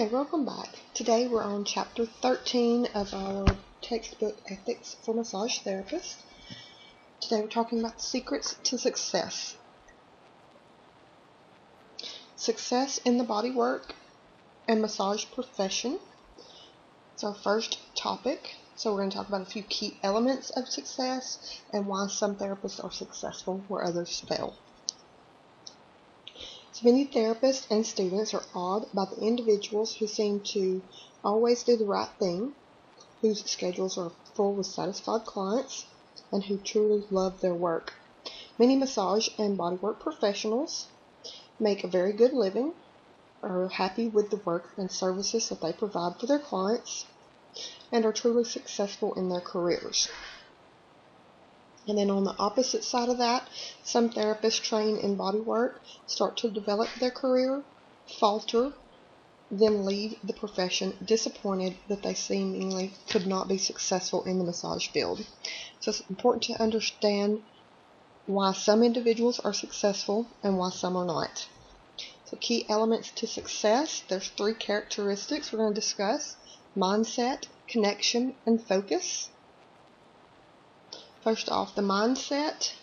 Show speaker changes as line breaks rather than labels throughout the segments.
Hey, welcome back. Today we're on chapter 13 of our textbook Ethics for Massage Therapists. Today we're talking about the secrets to success. Success in the bodywork and massage profession. It's our first topic. So we're going to talk about a few key elements of success and why some therapists are successful where others fail. So many therapists and students are awed by the individuals who seem to always do the right thing, whose schedules are full with satisfied clients, and who truly love their work. Many massage and bodywork professionals make a very good living, are happy with the work and services that they provide for their clients, and are truly successful in their careers. And then on the opposite side of that, some therapists trained in bodywork start to develop their career, falter, then leave the profession disappointed that they seemingly could not be successful in the massage field. So it's important to understand why some individuals are successful and why some are not. So key elements to success, there's 3 characteristics we're going to discuss: mindset, connection, and focus. First off, the mindset,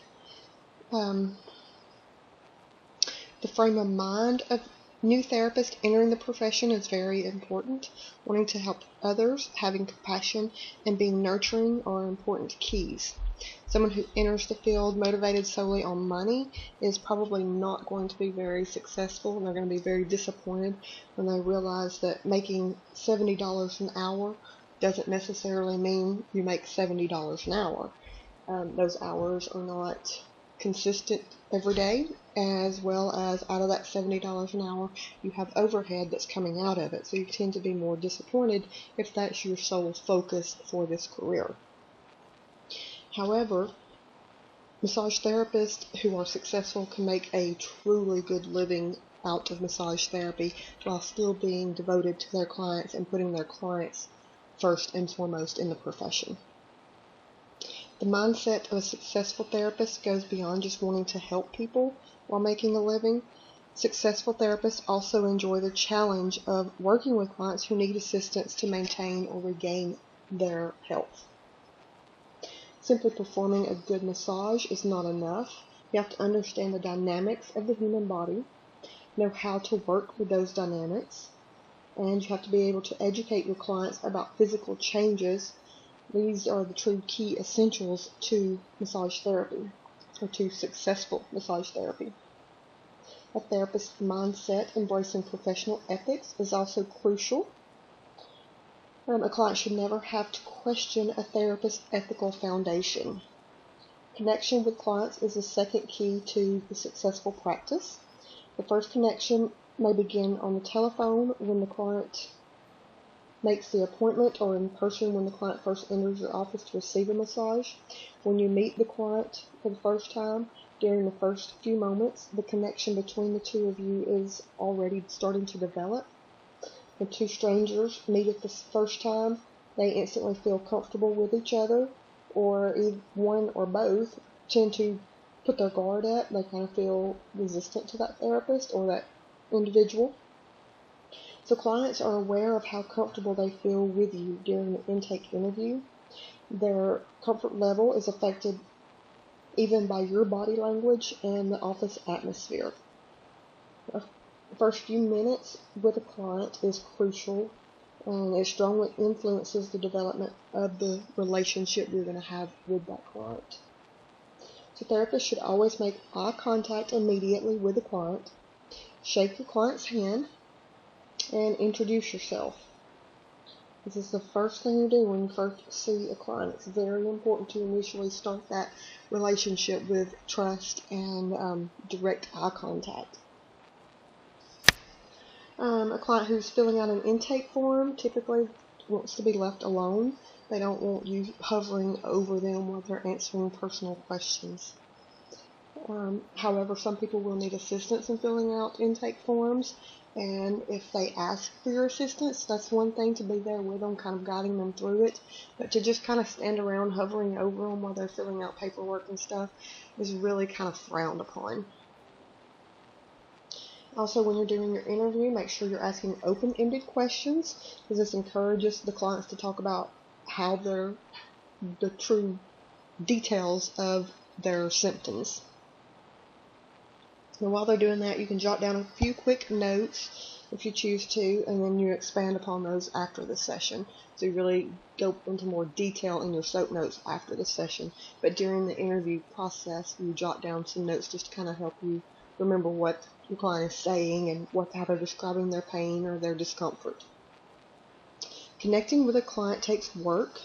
the frame of mind of new therapists entering the profession is very important. Wanting to help others, having compassion, and being nurturing are important keys. Someone who enters the field motivated solely on money is probably not going to be very successful, and they're going to be very disappointed when they realize that making $70 an hour doesn't necessarily mean you make $70 an hour. Those hours are not consistent every day, as well as out of that $70 an hour, you have overhead that's coming out of it. So you tend to be more disappointed if that's your sole focus for this career. However, massage therapists who are successful can make a truly good living out of massage therapy while still being devoted to their clients and putting their clients first and foremost in the profession. The mindset of a successful therapist goes beyond just wanting to help people while making a living. Successful therapists also enjoy the challenge of working with clients who need assistance to maintain or regain their health. Simply performing a good massage is not enough. You have to understand the dynamics of the human body, know how to work with those dynamics, and you have to be able to educate your clients about physical changes. These are the true key essentials to massage therapy, or to successful massage therapy. A therapist's mindset embracing professional ethics is also crucial. A client should never have to question a therapist's ethical foundation. Connection with clients is the second key to the successful practice. The first connection may begin on the telephone when the client makes the appointment, or in person when the client first enters your office to receive a massage. When you meet the client for the first time, during the first few moments, the connection between the two of you is already starting to develop. When 2 strangers meet at the first time, they instantly feel comfortable with each other, or one or both tend to put their guard up. They kind of feel resistant to that therapist or that individual. So clients are aware of how comfortable they feel with you during the intake interview. Their comfort level is affected even by your body language and the office atmosphere. The first few minutes with a client is crucial, and it strongly influences the development of the relationship you're going to have with that client. So therapists should always make eye contact immediately with the client, shake your client's hand, and introduce yourself. This is the first thing you do when you first see a client. It's very important to initially start that relationship with trust and direct eye contact. A client who's filling out an intake form typically wants to be left alone. They don't want you hovering over them while they're answering personal questions. However, some people will need assistance in filling out intake forms, and if they ask for your assistance, that's one thing, to be there with them, kind of guiding them through it. But to just kind of stand around hovering over them while they're filling out paperwork and stuff is really kind of frowned upon. Also, when you're doing your interview, make sure you're asking open-ended questions, because this encourages the clients to talk about how the true details of their symptoms. Now, while they're doing that, you can jot down a few quick notes if you choose to, and then you expand upon those after the session. So you really go into more detail in your SOAP notes after the session. But during the interview process, you jot down some notes just to kind of help you remember what your client is saying and how they're describing their pain or their discomfort. Connecting with a client takes work.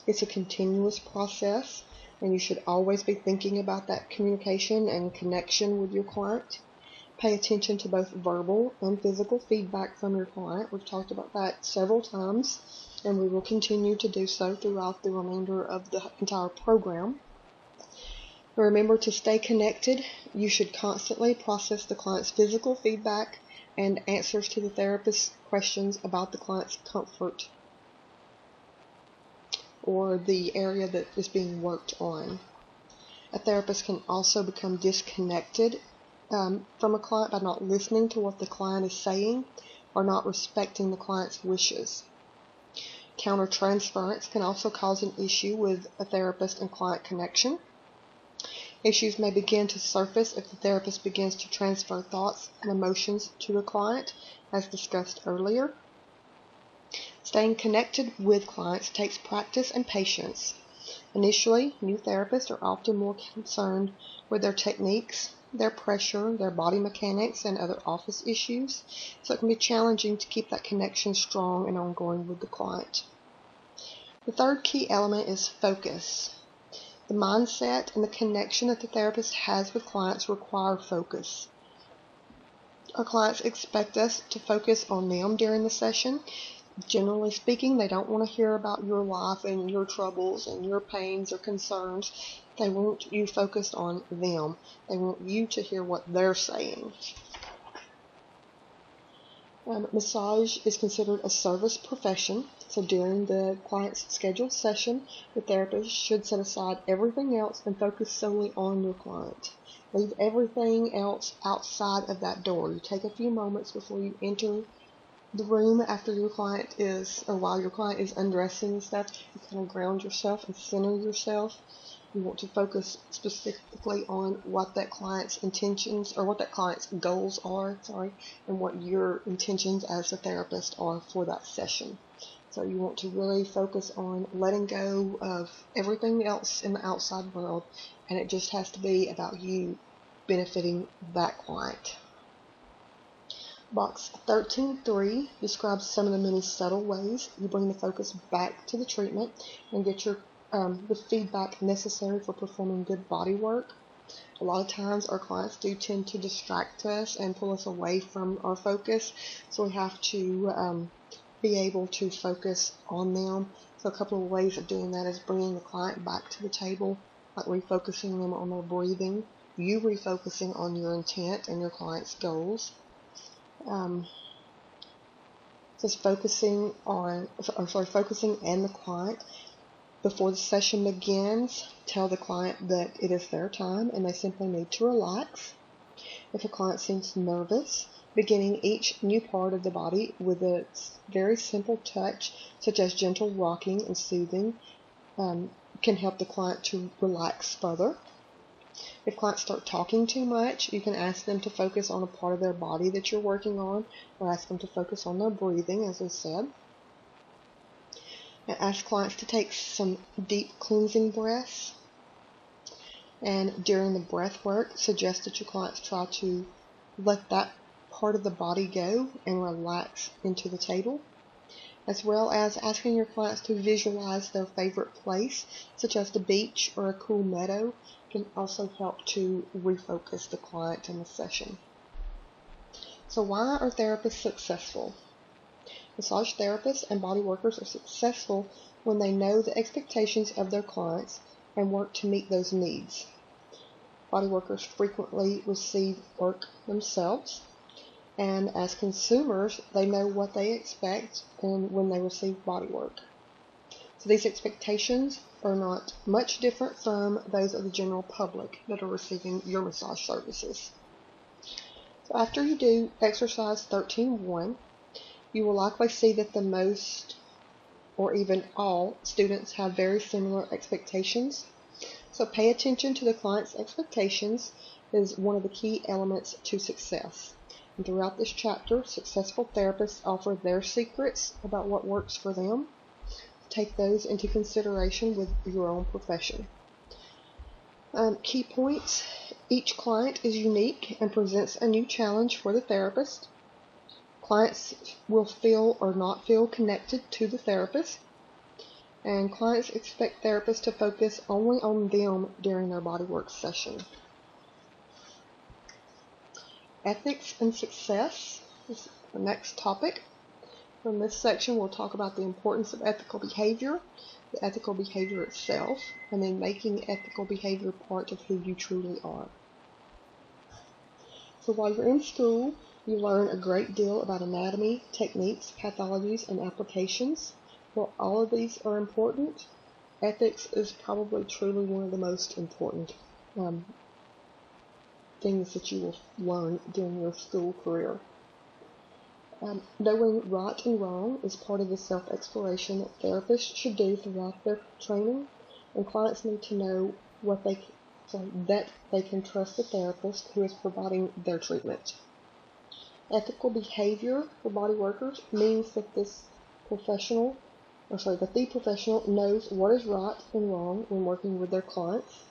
It's a continuous process, and you should always be thinking about that communication and connection with your client. Pay attention to both verbal and physical feedback from your client. We've talked about that several times, and we will continue to do so throughout the remainder of the entire program. Remember to stay connected. You should constantly process the client's physical feedback and answers to the therapist's questions about the client's comfort or the area that is being worked on. A therapist can also become disconnected from a client by not listening to what the client is saying or not respecting the client's wishes. Countertransference can also cause an issue with a therapist and client connection. Issues may begin to surface if the therapist begins to transfer thoughts and emotions to a client, as discussed earlier. Staying connected with clients takes practice and patience. Initially, new therapists are often more concerned with their techniques, their pressure, their body mechanics, and other office issues, so it can be challenging to keep that connection strong and ongoing with the client. The third key element is focus. The mindset and the connection that the therapist has with clients require focus. Our clients expect us to focus on them during the session. Generally speaking, they don't want to hear about your life and your troubles and your pains or concerns. They want you focused on them. They want you to hear what they're saying. Massage is considered a service profession, so during the client's scheduled session, the therapist should set aside everything else and focus solely on your client. Leave everything else outside of that door. You take a few moments before you enter the room after your client is, or while your client is undressing and stuff. You kind of ground yourself and center yourself. You want to focus specifically on what that client's intentions or what that client's goals are, and what your intentions as a therapist are for that session. So you want to really focus on letting go of everything else in the outside world, and it just has to be about you benefiting that client. Box 13.3 describes some of the many subtle ways you bring the focus back to the treatment and get the feedback necessary for performing good body work. A lot of times our clients do tend to distract us and pull us away from our focus, so we have to be able to focus on them. So a couple of ways of doing that is bringing the client back to the table, like refocusing them on their breathing, you refocusing on your intent and your client's goals. Just focusing and the client. Before the session begins, tell the client that it is their time and they simply need to relax. If a client seems nervous, beginning each new part of the body with a very simple touch, such as gentle rocking and soothing, can help the client to relax further. If clients start talking too much, you can ask them to focus on a part of their body that you're working on, or ask them to focus on their breathing, as I said. And ask clients to take some deep cleansing breaths. And during the breath work, suggest that your clients try to let that part of the body go and relax into the table, as well as asking your clients to visualize their favorite place, such as the beach or a cool meadow, can also help to refocus the client in the session. So why are therapists successful? Massage therapists and body workers are successful when they know the expectations of their clients and work to meet those needs. Body workers frequently receive work themselves, and as consumers, they know what they expect and when they receive body work. So these expectations are not much different from those of the general public that are receiving your massage services. So after you do exercise 13.1, you will likely see that the most, or even all, students have very similar expectations. So pay attention to the client's expectations is one of the key elements to success. And throughout this chapter, successful therapists offer their secrets about what works for them. Take those into consideration with your own profession. Key points. Each client is unique and presents a new challenge for the therapist. Clients will feel or not feel connected to the therapist. And clients expect therapists to focus only on them during their bodywork session. Ethics and success is the next topic. From this section, we'll talk about the importance of ethical behavior, the ethical behavior itself, and then making ethical behavior part of who you truly are. So while you're in school, you learn a great deal about anatomy, techniques, pathologies, and applications. While all of these are important, ethics is probably truly one of the most important things that you will learn during your school career. Knowing right and wrong is part of the self-exploration that therapists should do throughout their training, and clients need to know that they can trust the therapist who is providing their treatment. Ethical behavior for body workers means that the professional knows what is right and wrong when working with their clients.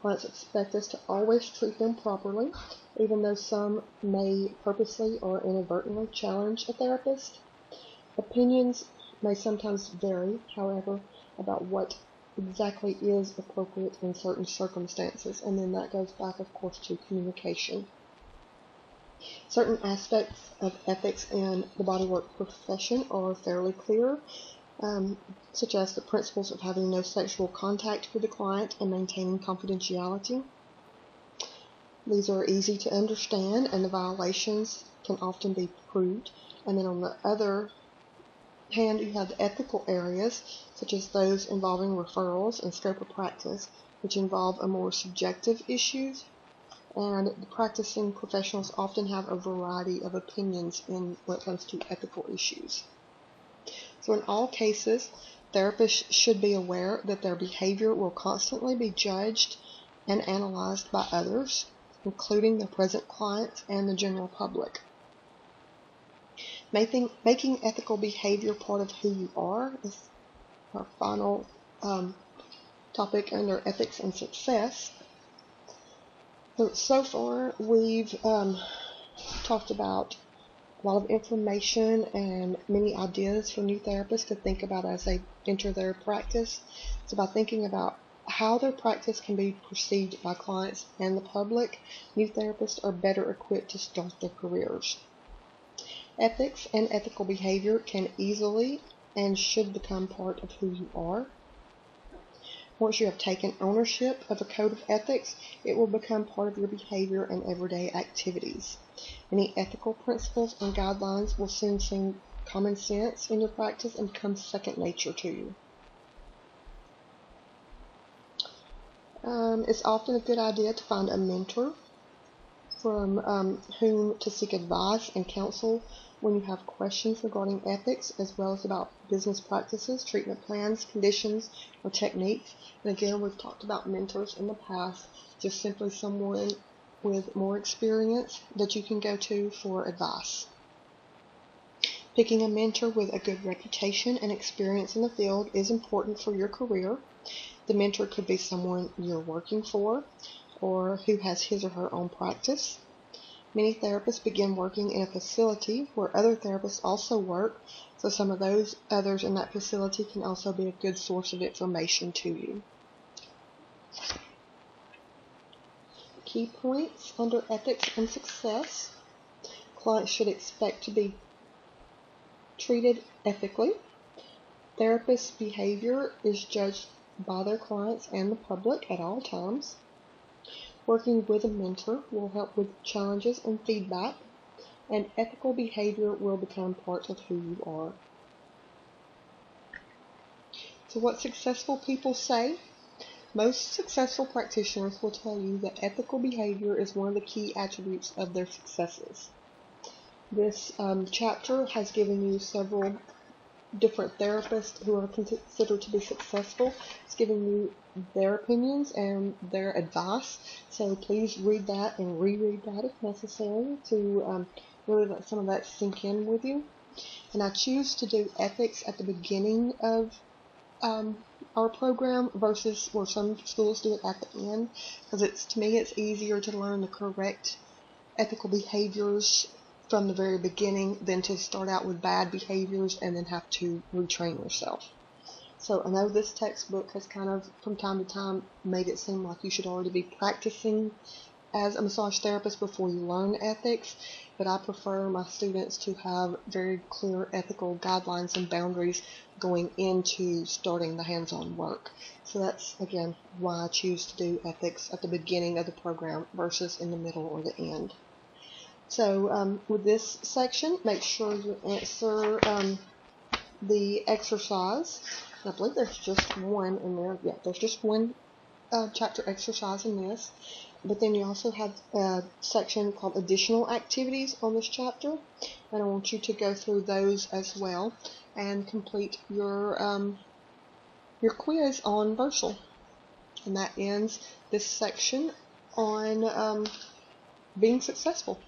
Clients expect us to always treat them properly, even though some may purposely or inadvertently challenge a therapist. Opinions may sometimes vary, however, about what exactly is appropriate in certain circumstances, and then that goes back, of course, to communication. Certain aspects of ethics in the bodywork profession are fairly clear, such as the principles of having no sexual contact with the client and maintaining confidentiality. These are easy to understand, and the violations can often be proved. And then on the other hand, you have the ethical areas, such as those involving referrals and scope of practice, which involve a more subjective issues. And the practicing professionals often have a variety of opinions when it comes to ethical issues. So in all cases, therapists should be aware that their behavior will constantly be judged and analyzed by others, including their present clients and the general public. Making ethical behavior part of who you are is our final topic under ethics and success. So far, we've talked about a lot of information and many ideas for new therapists to think about as they enter their practice. It's about thinking about how their practice can be perceived by clients and the public. New therapists are better equipped to start their careers. Ethics and ethical behavior can easily and should become part of who you are. Once you have taken ownership of a code of ethics, it will become part of your behavior and everyday activities. Many ethical principles and guidelines will soon seem common sense in your practice and become second nature to you. It's often a good idea to find a mentor from whom to seek advice and counsel when you have questions regarding ethics, as well as about business practices, treatment plans, conditions, or techniques. And again, we've talked about mentors in the past, just simply someone with more experience that you can go to for advice. Picking a mentor with a good reputation and experience in the field is important for your career. The mentor could be someone you're working for or who has his or her own practice. Many therapists begin working in a facility where other therapists also work, so some of those others in that facility can also be a good source of information to you. Key points under ethics and success. Clients should expect to be treated ethically. Therapists' behavior is judged by their clients and the public at all times. Working with a mentor will help with challenges and feedback, and ethical behavior will become part of who you are. So what successful people say? Most successful practitioners will tell you that ethical behavior is one of the key attributes of their successes. This chapter has given you several different therapists who are considered to be successful. It's giving you their opinions and their advice. So please read that and reread that if necessary to really let some of that sink in with you. And I choose to do ethics at the beginning of our program versus where some schools do it at the end, because to me it's easier to learn the correct ethical behaviors from the very beginning than to start out with bad behaviors and then have to retrain yourself. So I know this textbook has kind of from time to time made it seem like you should already be practicing as a massage therapist before you learn ethics, but I prefer my students to have very clear ethical guidelines and boundaries going into starting the hands-on work. So that's, again, why I choose to do ethics at the beginning of the program versus in the middle or the end. So with this section, make sure you answer the exercise. I believe there's just one in there. Yeah, there's just one chapter exercise in this. But then you also have a section called additional activities on this chapter. And I want you to go through those as well and complete your quiz on Bursal. And that ends this section on being successful.